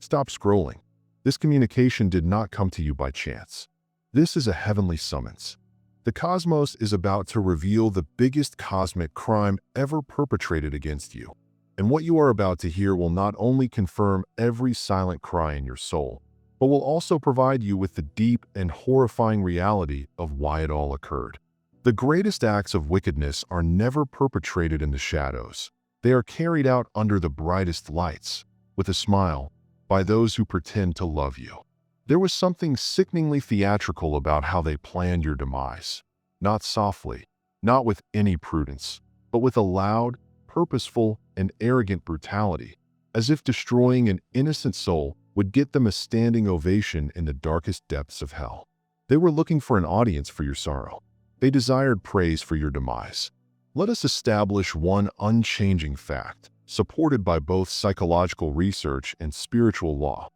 Stop scrolling. This communication did not come to you by chance. This is a heavenly summons. The cosmos is about to reveal the biggest cosmic crime ever perpetrated against you. And what you are about to hear will not only confirm every silent cry in your soul, but will also provide you with the deep and horrifying reality of why it all occurred. The greatest acts of wickedness are never perpetrated in the shadows. They are carried out under the brightest lights, with a smile, by those who pretend to love you. There was something sickeningly theatrical about how they planned your demise. Not softly, not with any prudence, but with a loud, purposeful, and arrogant brutality, as if destroying an innocent soul would get them a standing ovation in the darkest depths of hell. They were looking for an audience for your sorrow. They desired praise for your demise. Let us establish one unchanging fact, supported by both psychological research and spiritual law.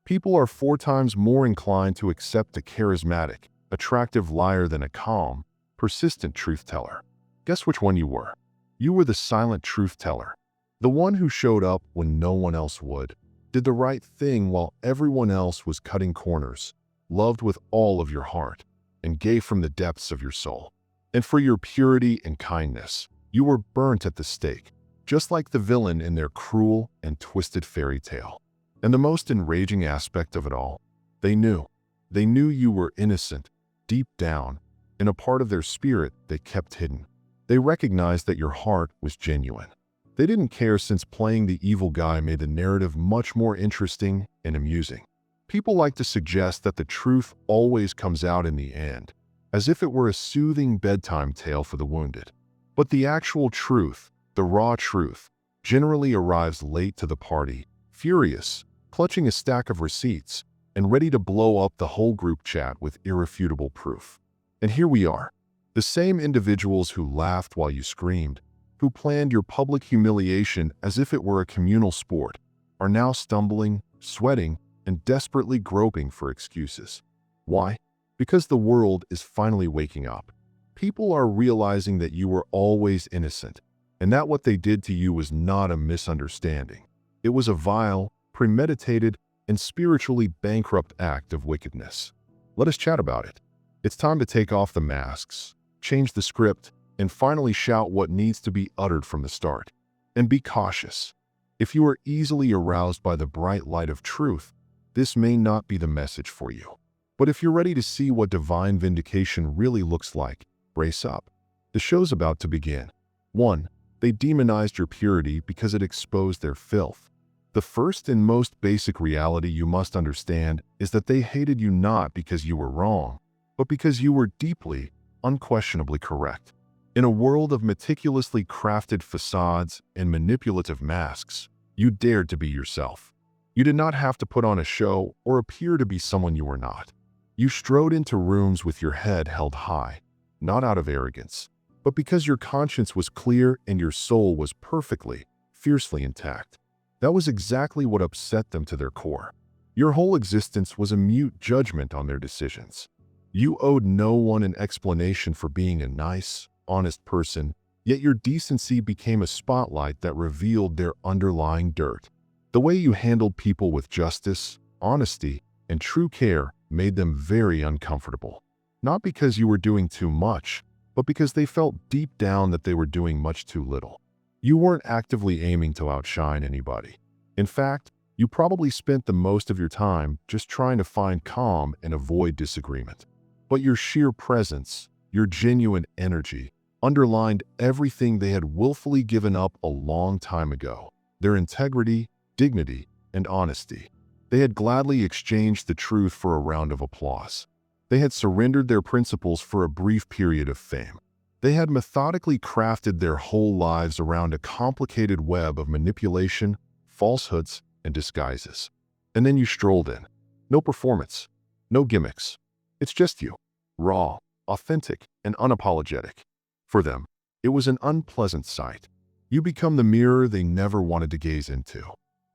People are 4 times more inclined to accept a charismatic, attractive liar than a calm, persistent truth-teller. Guess which one you were? You were the silent truth-teller. The one who showed up when no one else would, did the right thing while everyone else was cutting corners, loved with all of your heart, and gave from the depths of your soul. And for your purity and kindness, you were burnt at the stake, just like the villain in their cruel and twisted fairy tale. And the most enraging aspect of it all, they knew. They knew you were innocent, deep down, in a part of their spirit they kept hidden. They recognized that your heart was genuine. They didn't care since playing the evil guy made the narrative much more interesting and amusing. People like to suggest that the truth always comes out in the end, as if it were a soothing bedtime tale for the wounded. But the actual truth, the raw truth, generally arrives late to the party, furious, clutching a stack of receipts, and ready to blow up the whole group chat with irrefutable proof. And here we are, the same individuals who laughed while you screamed, who planned your public humiliation as if it were a communal sport, are now stumbling, sweating, and desperately groping for excuses. Why? Because the world is finally waking up. People are realizing that you were always innocent, and that what they did to you was not a misunderstanding. It was a vile, premeditated, and spiritually bankrupt act of wickedness. Let us chat about it. It's time to take off the masks, change the script, and finally shout what needs to be uttered from the start. And be cautious. If you are easily aroused by the bright light of truth, this may not be the message for you. But if you're ready to see what divine vindication really looks like, brace up. The show's about to begin. 1. They demonized your purity because it exposed their filth. The first and most basic reality you must understand is that they hated you not because you were wrong, but because you were deeply, unquestionably correct. In a world of meticulously crafted facades and manipulative masks, you dared to be yourself. You did not have to put on a show or appear to be someone you were not. You strode into rooms with your head held high, not out of arrogance, but because your conscience was clear and your soul was perfectly, fiercely intact. That was exactly what upset them to their core. Your whole existence was a mute judgment on their decisions. You owed no one an explanation for being a nice, honest person, yet your decency became a spotlight that revealed their underlying dirt. The way you handled people with justice, honesty, and true care made them very uncomfortable. Not because you were doing too much, but because they felt deep down that they were doing much too little. You weren't actively aiming to outshine anybody. In fact, you probably spent the most of your time just trying to find calm and avoid disagreement. But your sheer presence, your genuine energy, underlined everything they had willfully given up a long time ago: their integrity, dignity, and honesty. They had gladly exchanged the truth for a round of applause. They had surrendered their principles for a brief period of fame. They had methodically crafted their whole lives around a complicated web of manipulation, falsehoods, and disguises. And then you strolled in. No performance, no gimmicks. It's just you, raw, authentic, and unapologetic. For them, it was an unpleasant sight. You become the mirror they never wanted to gaze into.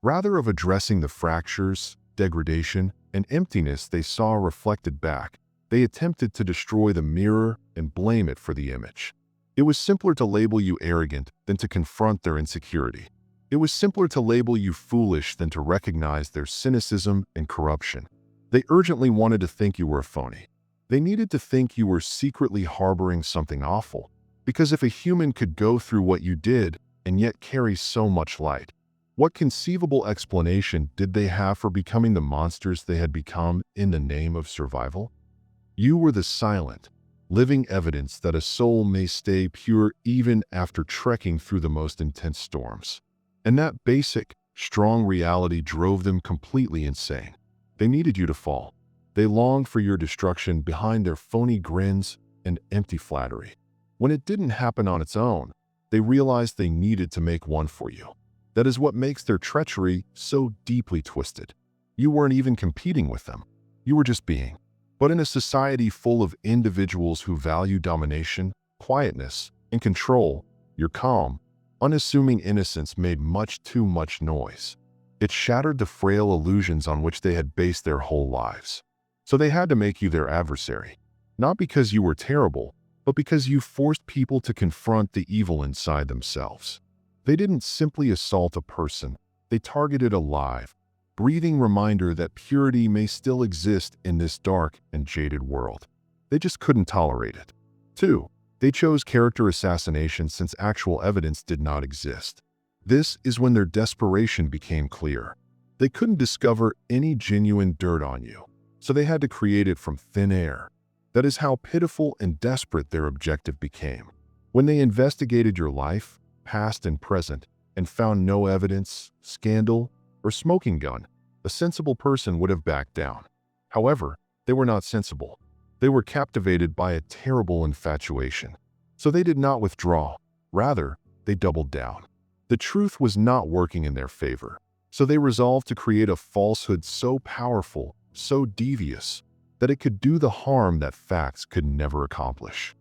Rather of addressing the fractures, degradation, and emptiness they saw reflected back, they attempted to destroy the mirror and blame it for the image. It was simpler to label you arrogant than to confront their insecurity. It was simpler to label you foolish than to recognize their cynicism and corruption. They urgently wanted to think you were a phony. They needed to think you were secretly harboring something awful. Because if a human could go through what you did and yet carry so much light, what conceivable explanation did they have for becoming the monsters they had become in the name of survival? You were the silent, living evidence that a soul may stay pure even after trekking through the most intense storms. And that basic, strong reality drove them completely insane. They needed you to fall. They longed for your destruction behind their phony grins and empty flattery. When it didn't happen on its own, they realized they needed to make one for you. That is what makes their treachery so deeply twisted. You weren't even competing with them. You were just being. But in a society full of individuals who value domination, quietness, and control, your calm, unassuming innocence made much too much noise. It shattered the frail illusions on which they had based their whole lives. So they had to make you their adversary. Not because you were terrible, but because you forced people to confront the evil inside themselves. They didn't simply assault a person, they targeted a live, breathing reminder that purity may still exist in this dark and jaded world. They just couldn't tolerate it. 2. They chose character assassination since actual evidence did not exist. This is when their desperation became clear. They couldn't discover any genuine dirt on you, so they had to create it from thin air. That is how pitiful and desperate their objective became. When they investigated your life, past and present, and found no evidence, scandal, or smoking gun, a sensible person would have backed down. However, they were not sensible. They were captivated by a terrible infatuation. So they did not withdraw. Rather, they doubled down. The truth was not working in their favor. So they resolved to create a falsehood so powerful, so devious, that it could do the harm that facts could never accomplish.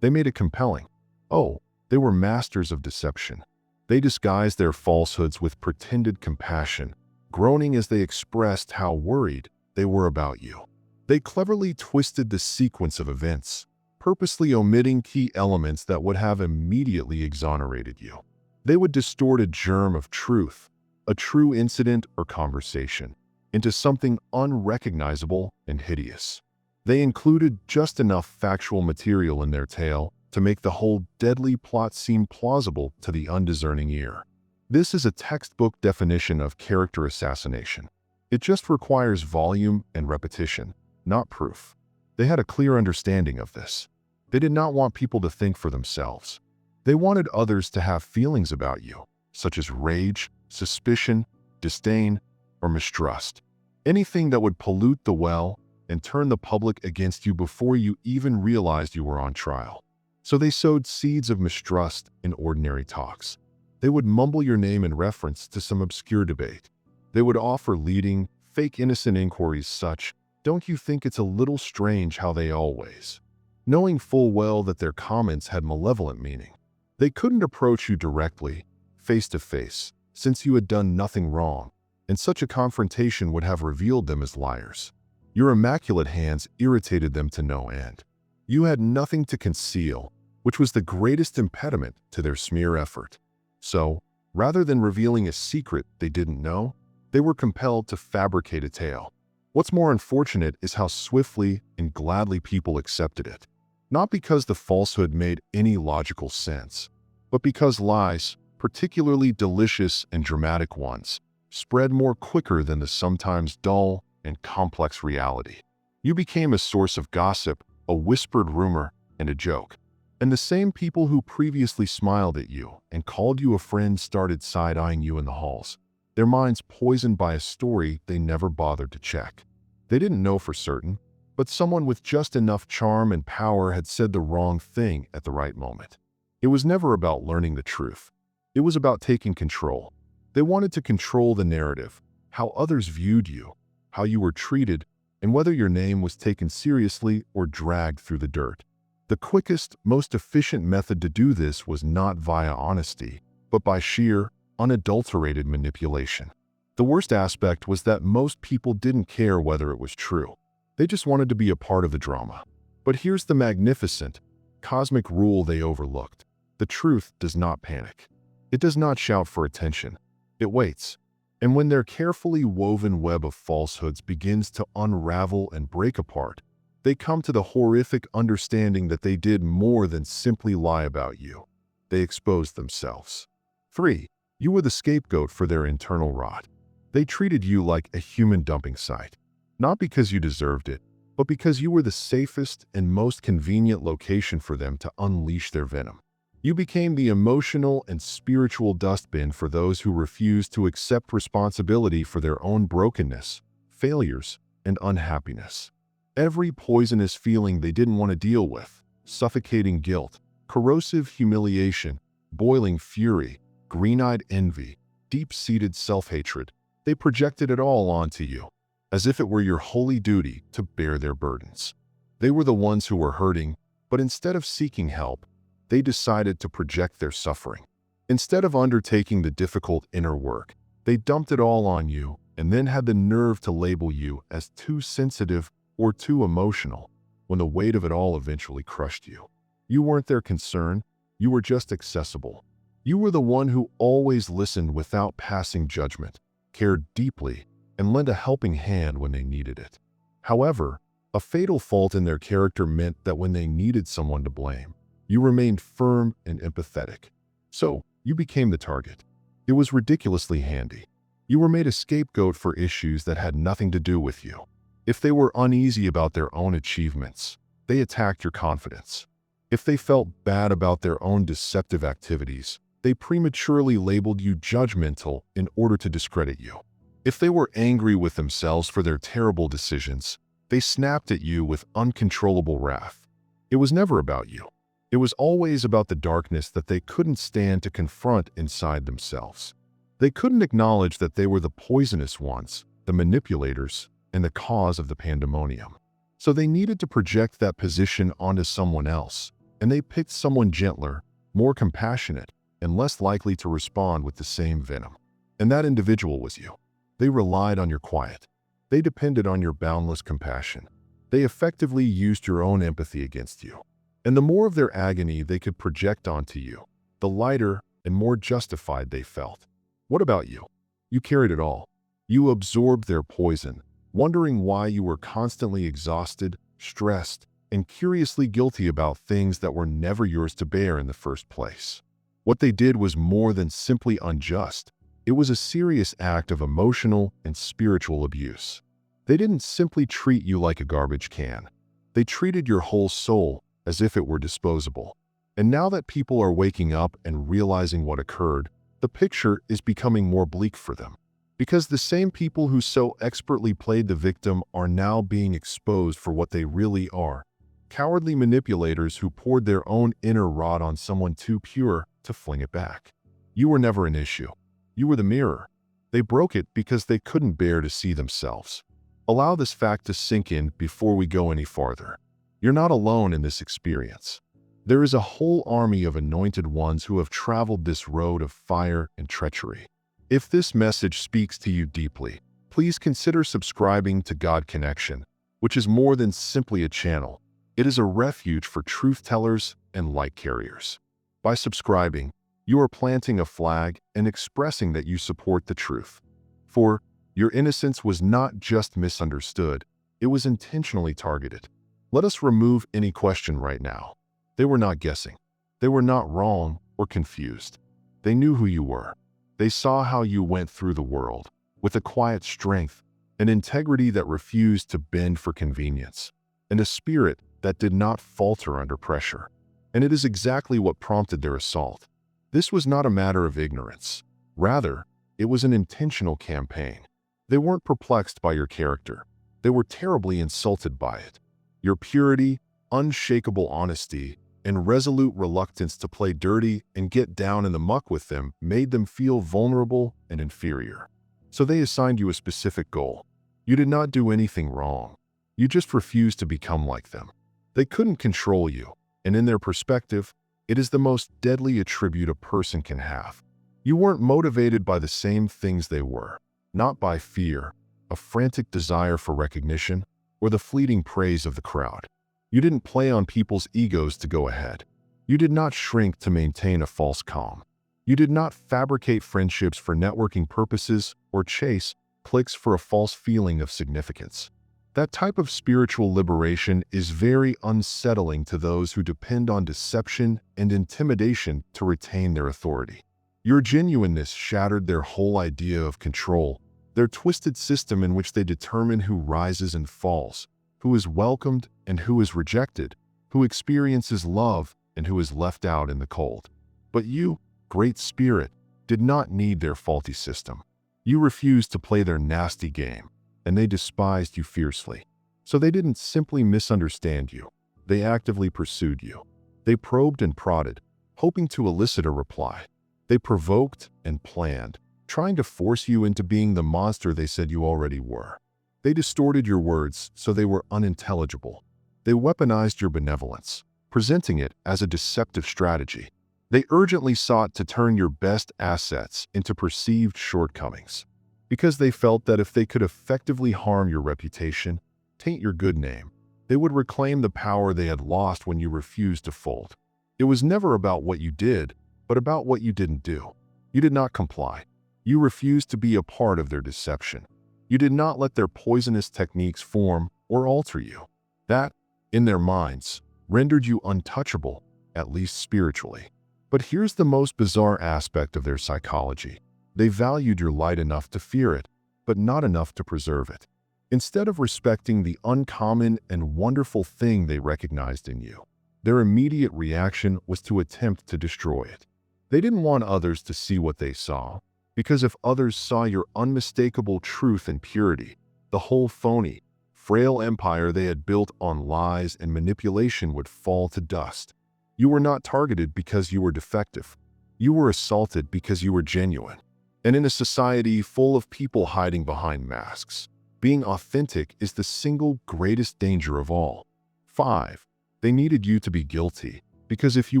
They made it compelling. Oh, they were masters of deception. They disguised their falsehoods with pretended compassion, groaning as they expressed how worried they were about you. They cleverly twisted the sequence of events, purposely omitting key elements that would have immediately exonerated you. They would distort a germ of truth, a true incident or conversation, into something unrecognizable and hideous. They included just enough factual material in their tale to make the whole deadly plot seem plausible to the undiscerning ear. This is a textbook definition of character assassination. It just requires volume and repetition, not proof. They had a clear understanding of this. They did not want people to think for themselves. They wanted others to have feelings about you, such as rage, suspicion, disdain, or mistrust. Anything that would pollute the well and turn the public against you before you even realized you were on trial. So they sowed seeds of mistrust in ordinary talks. They would mumble your name in reference to some obscure debate. They would offer leading, fake innocent inquiries such, "Don't you think it's a little strange how they always?" knowing full well that their comments had malevolent meaning. They couldn't approach you directly, face to face, since you had done nothing wrong, and such a confrontation would have revealed them as liars. Your immaculate hands irritated them to no end. You had nothing to conceal, which was the greatest impediment to their smear effort. So, rather than revealing a secret they didn't know, they were compelled to fabricate a tale. What's more unfortunate is how swiftly and gladly people accepted it. Not because the falsehood made any logical sense, but because lies, particularly delicious and dramatic ones, spread more quicker than the sometimes dull and complex reality. You became a source of gossip, a whispered rumor, and a joke. And the same people who previously smiled at you and called you a friend started side-eyeing you in the halls, their minds poisoned by a story they never bothered to check. They didn't know for certain, but someone with just enough charm and power had said the wrong thing at the right moment. It was never about learning the truth. It was about taking control. They wanted to control the narrative, how others viewed you, how you were treated, and whether your name was taken seriously or dragged through the dirt. The quickest, most efficient method to do this was not via honesty, but by sheer, unadulterated manipulation. The worst aspect was that most people didn't care whether it was true. They just wanted to be a part of the drama. But here's the magnificent, cosmic rule they overlooked. The truth does not panic. It does not shout for attention. It waits. And when their carefully woven web of falsehoods begins to unravel and break apart, they come to the horrific understanding that they did more than simply lie about you. They exposed themselves. 3. You were the scapegoat for their internal rot. They treated you like a human dumping site, not because you deserved it, but because you were the safest and most convenient location for them to unleash their venom. You became the emotional and spiritual dustbin for those who refused to accept responsibility for their own brokenness, failures, and unhappiness. Every poisonous feeling they didn't want to deal with, suffocating guilt, corrosive humiliation, boiling fury, green-eyed envy, deep-seated self-hatred, they projected it all onto you, as if it were your holy duty to bear their burdens. They were the ones who were hurting, but instead of seeking help, they decided to project their suffering. Instead of undertaking the difficult inner work, they dumped it all on you and then had the nerve to label you as too sensitive or too emotional when the weight of it all eventually crushed you. You weren't their concern, you were just accessible. You were the one who always listened without passing judgment, cared deeply, and lent a helping hand when they needed it. However, a fatal fault in their character meant that when they needed someone to blame, you remained firm and empathetic. So, you became the target. It was ridiculously handy. You were made a scapegoat for issues that had nothing to do with you. If they were uneasy about their own achievements, they attacked your confidence. If they felt bad about their own deceptive activities, they prematurely labeled you judgmental in order to discredit you. If they were angry with themselves for their terrible decisions, they snapped at you with uncontrollable wrath. It was never about you. It was always about the darkness that they couldn't stand to confront inside themselves. They couldn't acknowledge that they were the poisonous ones, the manipulators, and the cause of the pandemonium. So they needed to project that position onto someone else, and they picked someone gentler, more compassionate, and less likely to respond with the same venom. And that individual was you. They relied on your quiet. They depended on your boundless compassion. They effectively used your own empathy against you. And the more of their agony they could project onto you, the lighter and more justified they felt. What about you? You carried it all. You absorbed their poison, wondering why you were constantly exhausted, stressed, and curiously guilty about things that were never yours to bear in the first place. What they did was more than simply unjust. It was a serious act of emotional and spiritual abuse. They didn't simply treat you like a garbage can. They treated your whole soul as if it were disposable. And now that people are waking up and realizing what occurred, the picture is becoming more bleak for them. Because the same people who so expertly played the victim are now being exposed for what they really are. Cowardly manipulators who poured their own inner rot on someone too pure to fling it back. You were never an issue. You were the mirror. They broke it because they couldn't bear to see themselves. Allow this fact to sink in before we go any farther. You're not alone in this experience. There is a whole army of anointed ones who have traveled this road of fire and treachery. If this message speaks to you deeply, please consider subscribing to God Connection, which is more than simply a channel. It is a refuge for truth tellers and light carriers. By subscribing, you are planting a flag and expressing that you support the truth. For your innocence was not just misunderstood, it was intentionally targeted. Let us remove any question right now. They were not guessing. They were not wrong or confused. They knew who you were. They saw how you went through the world, with a quiet strength, an integrity that refused to bend for convenience, and a spirit that did not falter under pressure. And it is exactly what prompted their assault. This was not a matter of ignorance. Rather, it was an intentional campaign. They weren't perplexed by your character. They were terribly insulted by it. Your purity, unshakable honesty, and resolute reluctance to play dirty and get down in the muck with them made them feel vulnerable and inferior. So they assigned you a specific goal. You did not do anything wrong. You just refused to become like them. They couldn't control you, and in their perspective, it is the most deadly attribute a person can have. You weren't motivated by the same things they were, not by fear, a frantic desire for recognition, or the fleeting praise of the crowd. You didn't play on people's egos to go ahead. You did not shrink to maintain a false calm. You did not fabricate friendships for networking purposes or chase clicks for a false feeling of significance. That type of spiritual liberation is very unsettling to those who depend on deception and intimidation to retain their authority. Your genuineness shattered their whole idea of control, their twisted system in which they determine who rises and falls, who is welcomed and who is rejected, who experiences love and who is left out in the cold. But you, Great Spirit, did not need their faulty system. You refused to play their nasty game, and they despised you fiercely. So they didn't simply misunderstand you. They actively pursued you. They probed and prodded, hoping to elicit a reply. They provoked and planned, trying to force you into being the monster they said you already were. They distorted your words so they were unintelligible. They weaponized your benevolence, presenting it as a deceptive strategy. They urgently sought to turn your best assets into perceived shortcomings, because they felt that if they could effectively harm your reputation, taint your good name, they would reclaim the power they had lost when you refused to fold. It was never about what you did, but about what you didn't do. You did not comply. You refused to be a part of their deception. You did not let their poisonous techniques form or alter you. That, in their minds, rendered you untouchable, at least spiritually. But here's the most bizarre aspect of their psychology. They valued your light enough to fear it, but not enough to preserve it. Instead of respecting the uncommon and wonderful thing they recognized in you, their immediate reaction was to attempt to destroy it. They didn't want others to see what they saw, because if others saw your unmistakable truth and purity, the whole phony, frail empire they had built on lies and manipulation would fall to dust. You were not targeted because you were defective. You were assaulted because you were genuine. And in a society full of people hiding behind masks, being authentic is the single greatest danger of all. 5. They needed you to be guilty, because if you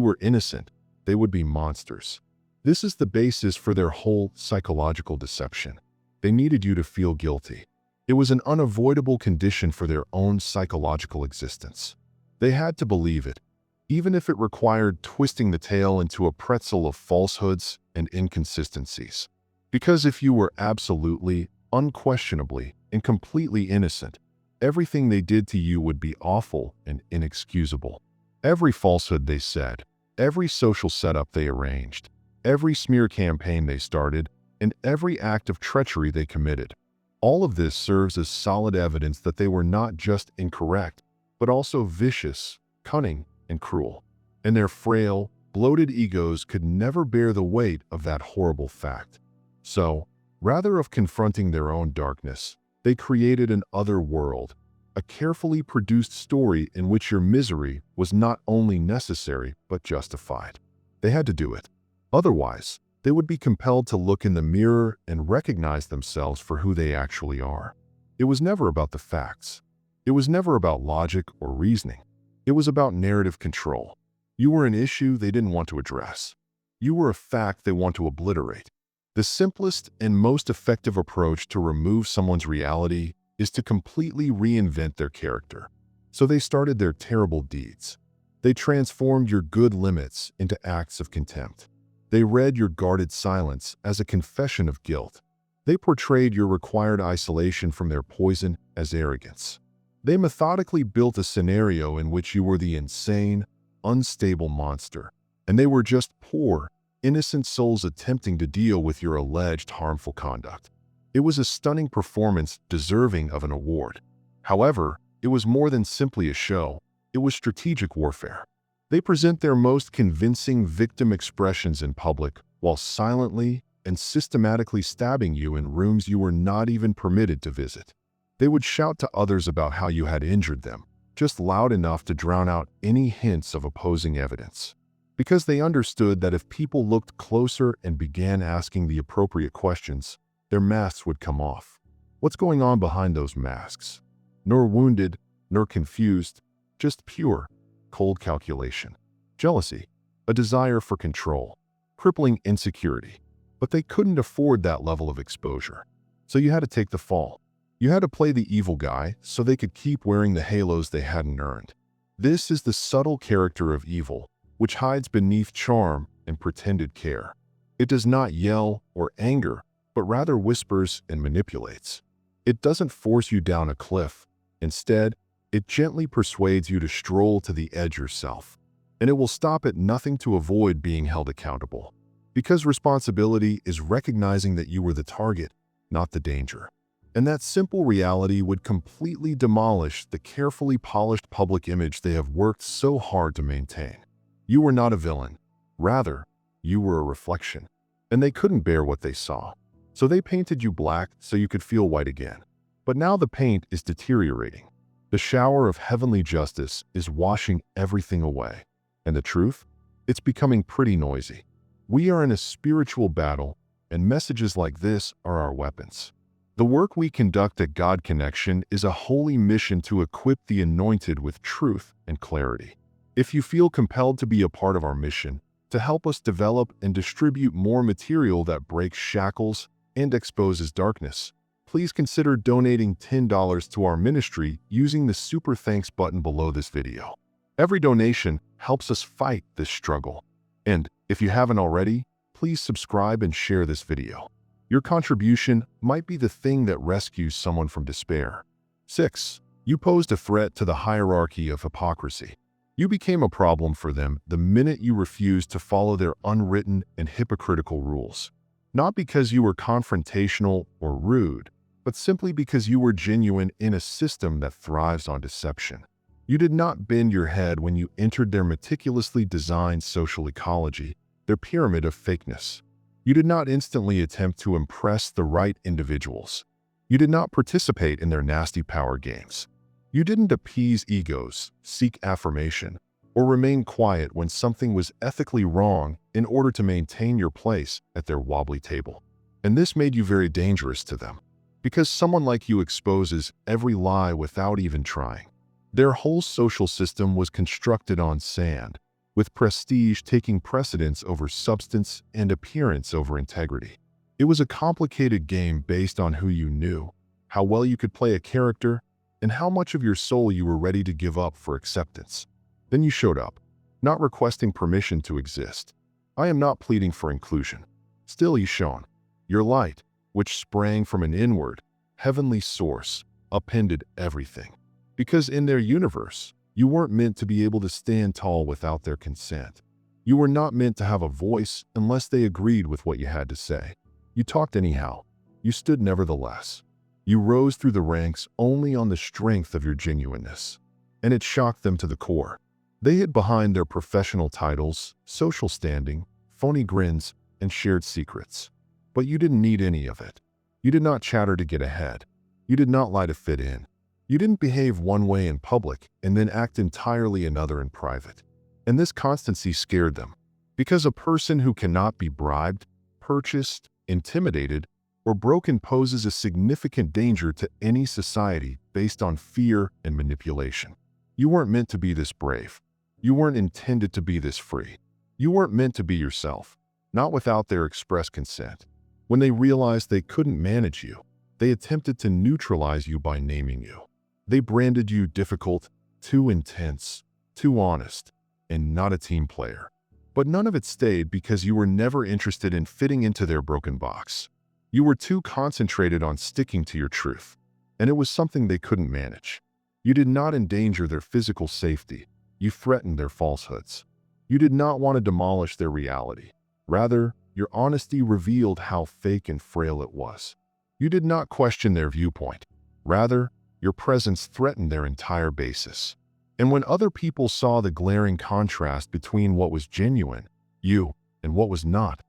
were innocent, they would be monsters. This is the basis for their whole psychological deception. They needed you to feel guilty. It was an unavoidable condition for their own psychological existence. They had to believe it, even if it required twisting the tale into a pretzel of falsehoods and inconsistencies. Because if you were absolutely, unquestionably, and completely innocent, everything they did to you would be awful and inexcusable. Every falsehood they said, every social setup they arranged, every smear campaign they started, and every act of treachery they committed. All of this serves as solid evidence that they were not just incorrect, but also vicious, cunning, and cruel. And their frail, bloated egos could never bear the weight of that horrible fact. So, rather of confronting their own darkness, they created an other world, a carefully produced story in which your misery was not only necessary but justified. They had to do it. Otherwise, they would be compelled to look in the mirror and recognize themselves for who they actually are. It was never about the facts. It was never about logic or reasoning. It was about narrative control. You were an issue they didn't want to address. You were a fact they want to obliterate. The simplest and most effective approach to remove someone's reality is to completely reinvent their character. So they started their terrible deeds. They transformed your good limits into acts of contempt. They read your guarded silence as a confession of guilt. They portrayed your required isolation from their poison as arrogance. They methodically built a scenario in which you were the insane, unstable monster, and they were just poor, innocent souls attempting to deal with your alleged harmful conduct. It was a stunning performance deserving of an award. However, it was more than simply a show. It was strategic warfare. They present their most convincing victim expressions in public while silently and systematically stabbing you in rooms you were not even permitted to visit. They would shout to others about how you had injured them, just loud enough to drown out any hints of opposing evidence. Because they understood that if people looked closer and began asking the appropriate questions, their masks would come off. What's going on behind those masks? Nor wounded, nor confused, just pure, cold calculation. Jealousy, a desire for control, crippling insecurity. But they couldn't afford that level of exposure. So you had to take the fall. You had to play the evil guy so they could keep wearing the halos they hadn't earned. This is the subtle character of evil, which hides beneath charm and pretended care. It does not yell or anger, but rather whispers and manipulates. It doesn't force you down a cliff. Instead, it gently persuades you to stroll to the edge yourself. And it will stop at nothing to avoid being held accountable. Because responsibility is recognizing that you were the target, not the danger. And that simple reality would completely demolish the carefully polished public image they have worked so hard to maintain. You were not a villain. Rather, you were a reflection. And they couldn't bear what they saw. So they painted you black so you could feel white again. But now the paint is deteriorating. The shower of heavenly justice is washing everything away. And the truth? It's becoming pretty noisy. We are in a spiritual battle, and messages like this are our weapons. The work we conduct at God Connection is a holy mission to equip the anointed with truth and clarity. If you feel compelled to be a part of our mission, to help us develop and distribute more material that breaks shackles and exposes darkness, please consider donating $10 to our ministry using the Super Thanks button below this video. Every donation helps us fight this struggle. And if you haven't already, please subscribe and share this video. Your contribution might be the thing that rescues someone from despair. 6. You posed a threat to the hierarchy of hypocrisy. You became a problem for them the minute you refused to follow their unwritten and hypocritical rules. Not because you were confrontational or rude, but simply because you were genuine in a system that thrives on deception. You did not bend your head when you entered their meticulously designed social ecology, their pyramid of fakeness. You did not instantly attempt to impress the right individuals. You did not participate in their nasty power games. You didn't appease egos, seek affirmation, or remain quiet when something was ethically wrong in order to maintain your place at their wobbly table. And this made you very dangerous to them, because someone like you exposes every lie without even trying. Their whole social system was constructed on sand, with prestige taking precedence over substance and appearance over integrity. It was a complicated game based on who you knew, how well you could play a character, and how much of your soul you were ready to give up for acceptance. Then you showed up, not requesting permission to exist. I am not pleading for inclusion. Still you shone. Your light, which sprang from an inward, heavenly source, upended everything. Because in their universe, you weren't meant to be able to stand tall without their consent. You were not meant to have a voice unless they agreed with what you had to say. You talked anyhow. You stood nevertheless. You rose through the ranks only on the strength of your genuineness. And it shocked them to the core. They hid behind their professional titles, social standing, phony grins, and shared secrets. But you didn't need any of it. You did not chatter to get ahead. You did not lie to fit in. You didn't behave one way in public and then act entirely another in private. And this constancy scared them, because a person who cannot be bribed, purchased, intimidated, or broken poses a significant danger to any society based on fear and manipulation. You weren't meant to be this brave. You weren't intended to be this free. You weren't meant to be yourself, not without their express consent. When they realized they couldn't manage you, they attempted to neutralize you by naming you. They branded you difficult, too intense, too honest, and not a team player. But none of it stayed because you were never interested in fitting into their broken box. You were too concentrated on sticking to your truth, and it was something they couldn't manage. You did not endanger their physical safety. You threatened their falsehoods. You did not want to demolish their reality. Rather, your honesty revealed how fake and frail it was. You did not question their viewpoint. Rather, your presence threatened their entire basis. And when other people saw the glaring contrast between what was genuine, you, and what was not,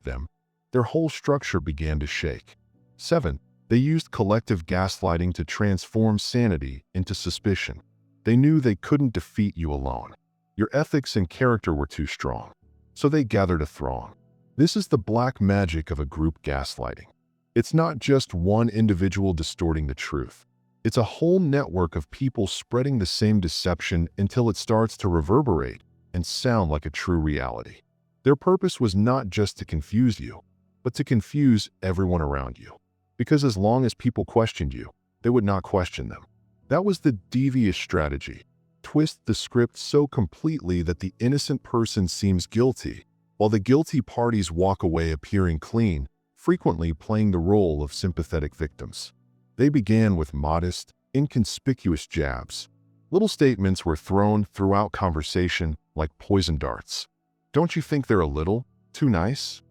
them, their whole structure began to shake. 7. They used collective gaslighting to transform sanity into suspicion. They knew they couldn't defeat you alone. Your ethics and character were too strong. So they gathered a throng. This is the black magic of a group gaslighting. It's not just one individual distorting the truth. It's a whole network of people spreading the same deception until it starts to reverberate and sound like a true reality. Their purpose was not just to confuse you, but to confuse everyone around you. Because as long as people questioned you, they would not question them. That was the devious strategy. Twist the script so completely that the innocent person seems guilty, while the guilty parties walk away appearing clean, frequently playing the role of sympathetic victims. They began with modest, inconspicuous jabs. Little statements were thrown throughout conversation like poison darts. Don't you think they're a little too nice?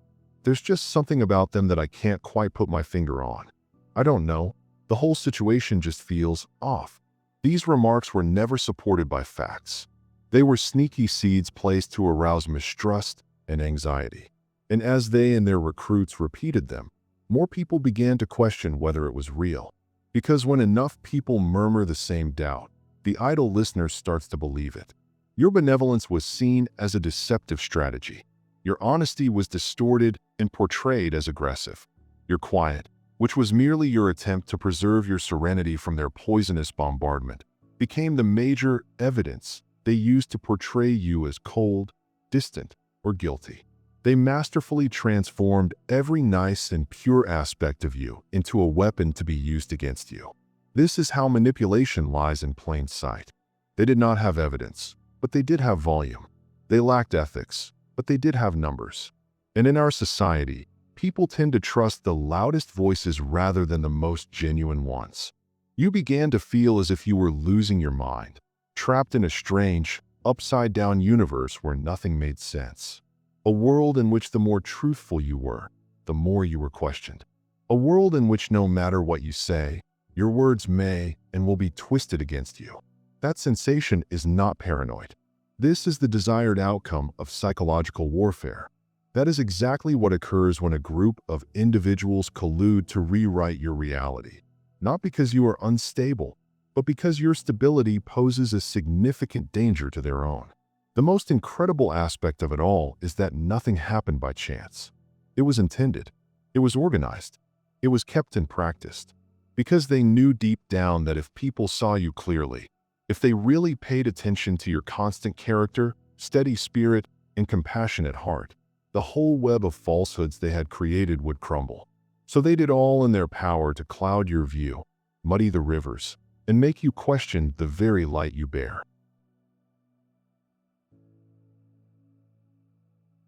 There's just something about them that I can't quite put my finger on. I don't know. The whole situation just feels off. These remarks were never supported by facts. They were sneaky seeds placed to arouse mistrust and anxiety. And as they and their recruits repeated them, more people began to question whether it was real. Because when enough people murmur the same doubt, the idle listener starts to believe it. Your benevolence was seen as a deceptive strategy. Your honesty was distorted and portrayed as aggressive. Your quiet, which was merely your attempt to preserve your serenity from their poisonous bombardment, became the major evidence they used to portray you as cold, distant, or guilty. They masterfully transformed every nice and pure aspect of you into a weapon to be used against you. This is how manipulation lies in plain sight. They did not have evidence, but they did have volume. They lacked ethics, but they did have numbers. And in our society, people tend to trust the loudest voices rather than the most genuine ones. You began to feel as if you were losing your mind, trapped in a strange, upside-down universe where nothing made sense. A world in which the more truthful you were, the more you were questioned. A world in which no matter what you say, your words may and will be twisted against you. That sensation is not paranoid. This is the desired outcome of psychological warfare. That is exactly what occurs when a group of individuals collude to rewrite your reality. Not because you are unstable, but because your stability poses a significant danger to their own. The most incredible aspect of it all is that nothing happened by chance. It was intended. It was organized. It was kept and practiced. Because they knew deep down that if people saw you clearly, if they really paid attention to your constant character, steady spirit, and compassionate heart, the whole web of falsehoods they had created would crumble. So they did all in their power to cloud your view, muddy the rivers, and make you question the very light you bear.